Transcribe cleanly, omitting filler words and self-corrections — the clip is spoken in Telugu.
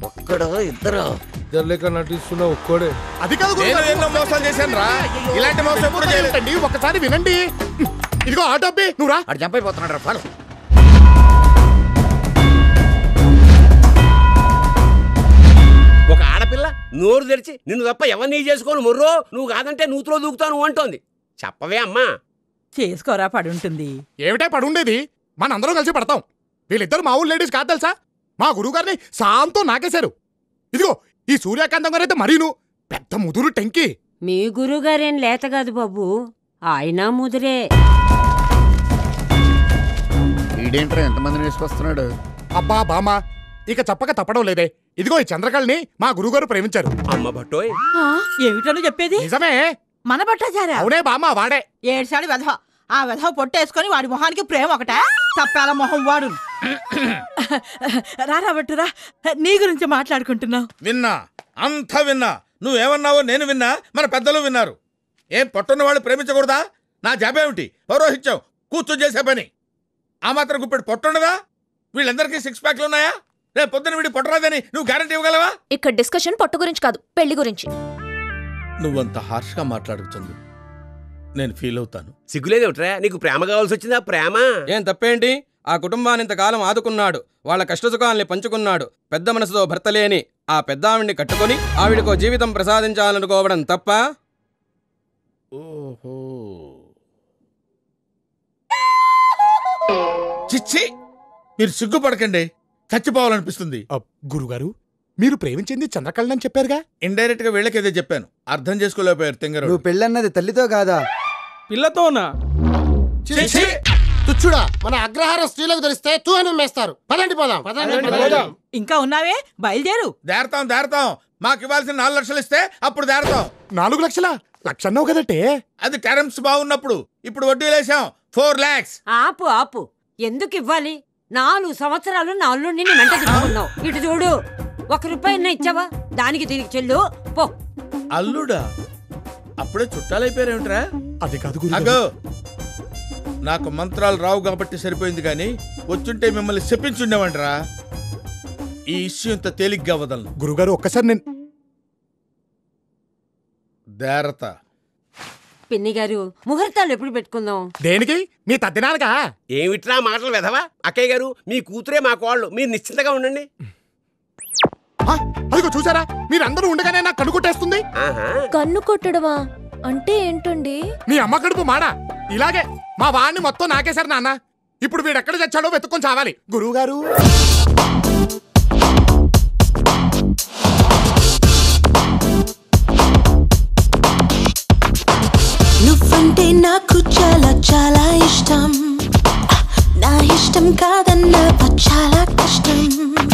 ఒక్కడో ఇద్దరు లెక్క నటిస్తున్న ఒక్కడే. అది కాదు ఎన్నో మోసాలు చేశాను రా, ఇలాంటి మోసం ఎప్పుడు చేయలేదండి. ఒకసారి వినండి. ఇదిగో ఆటో అబ్బి నువ్వు రా. అటు జంప్ అయిపోతున్నాడు రా ఫాలో. ఒక ఆడపిల్ల నోరు తెరిచి నిన్ను తప్ప ఎవరిని చేసుకోను మొర్రో, నువ్వు కాదంటే నూతులో దూకుతాను అంటోంది. చెప్పవే అమ్మా. చేసుకోరా పడుంటుంది. ఏమిటే పడుండేది, మనందరం కలిసి పడతాం. వీళ్ళిద్దరు మా ఊరు లేడీస్ కాదు తెలుసా, మా గురువు గారిని సాంతో నాకేశారు. ఇదిగో ఈ సూర్యకాంతం గారైతే మరీను పెద్ద ముదురు టెంకి. మీ గురువుగారేం లేత కాదు బాబు, ఆయన ముదిరే. ఈడేంట్రా ఎంతమందిని వేసుకొస్తున్నాడు. అబ్బా బామా ఇక చెప్పక తప్పడం లేదే. ఇదిగో ఈ చంద్రకళని మా గురువుగారు ప్రేమించారు. అమ్మ బట్టోయ్, ఏమిటను చెప్పేది? నిజమే. మన బట్టాచారా? అవునే బామా, వాడే. ఏడ్చాడు వెధవ. ఆ వెధవ పొట్టేసుకొని వాడి మొహానికి ప్రేమ ఒకటే తప్పాల మొహం వాడు. రారా బట్టురా, నీ గురించి మాట్లాడుకుంటున్నావు. విన్నా, అంతా విన్నా. నువ్వేమన్నావో నేను విన్నా, మన పెద్దలు విన్నారు. ఏం పొట్టున్న వాళ్ళు ప్రేమించకూడదా? నా జాబేమిటి? పౌరోహిత్యం, కూర్చొని చేసే పని. ఆ మాత్రం గుప్పెడు పొట్టుండదా? వీళ్ళందరికీ 6 ప్యాక్లు ఉన్నాయా? రేపు పొద్దున వీడి పొట్టరాదని నువ్వు గ్యారంటీ ఇవ్వగలవా? ఇక్కడ డిస్కషన్ పొట్టు గురించి కాదు, పెళ్లి గురించి. నువ్వంత హార్ష్గా మాట్లాడుతుంది, నేను ఫీల్ అవుతాను. సిగ్గులేదేమిట్రా? నీకు ప్రేమ కావాల్సి వచ్చిందా? ప్రేమ ఏం తప్పేంటి? ఆ కుటుంబాన్ని ఇంతకాలం ఆదుకున్నాడు, వాళ్ళ కష్టసుఖాల్ని పంచుకున్నాడు. పెద్ద మనసుతో భర్త లేని ఆ పెద్ద ఆవిడ్ని కట్టుకుని ఆవిడకో జీవితం ప్రసాదించాలనుకోవడం తప్ప? ఓహో, చిచ్చి, మీరు సిగ్గుపడకండి, చచ్చిపోవాలనిపిస్తుంది. గురుగారు మీరు ప్రేమించింది చంద్రకళని చెప్పారుగా. ఇండైరెక్ట్ గా వీళ్ళకేదో చెప్పాను, అర్థం చేసుకోలేకపోయారు. తింగరు నువ్వు పెళ్ళన్నది తల్లితో కాదా, పిల్లతోనా? తుచ్చుడా, మన అగ్రహారం స్త్రీలకు తెలిస్తే తూ అని మేస్తారు. పదండి పోదాం. ఇంకా ఉన్నావే, బయలుదేరు. దేరతాం. మాకు ఇవ్వాల్సిన 4 లక్షలు ఇస్తే అప్పుడు దేరతాం. 4 లక్షలా? లక్ష అన్నావు కదటే. అది టర్మ్స్ బాగున్నప్పుడు. ఇప్పుడు వడ్డీ లేసాం 4 lakhs. ఆపు ఆపు, ఎందుకు ఇవ్వాలి? 4 సంవత్సరాలు నా అల్లుడిని నీ వెంట తిప్పుకున్నావు. ఇటు చూడు, 1 రూపాయి ఇచ్చావా? దానికి దీనికి చెల్లు పో. అల్లుడా? అప్పుడే చుట్టాలైపోయారేమిట్రా? అది కాదు అగో, నాకు మంత్రాలు రావు కాబట్టి సరిపోయింది, కానీ వచ్చుంటే మిమ్మల్ని చెప్పించుండేవంటరా. ఈ ఇష్యూ ఇంత తేలిగ్గా వదలను. గురుగారు ఒక్కసారి నేను దేరత. పిన్ని గారు, ముహూర్తాలు ఎప్పుడు పెట్టుకుందాం? దేనికి? మీ తద్దినాలుగా? ఏమిట్రా మాటలు వెధవా? అక్కయ్య గారు, మీ కూతురే మా కోళ్ళు, మీరు నిశ్చింతగా ఉండండి. అదిగో చూసారా, మీరందరూ ఉండగానే నాకు కన్ను కొట్టేస్తుంది. కన్ను కొట్టడమా అంటే ఏంటండి? మీ అమ్మ కడుపు మాడా. ఇలాగే మా వాడిని మొత్తం నాకేశారు నాన్న. ఇప్పుడు వీడెక్కడ చచ్చాడో వెతుక్కొని చావాలి. గురువుగారు నువ్వంటే నాకు చాలా చాలా ఇష్టం, నా ఇష్టం కాదన్న చాలా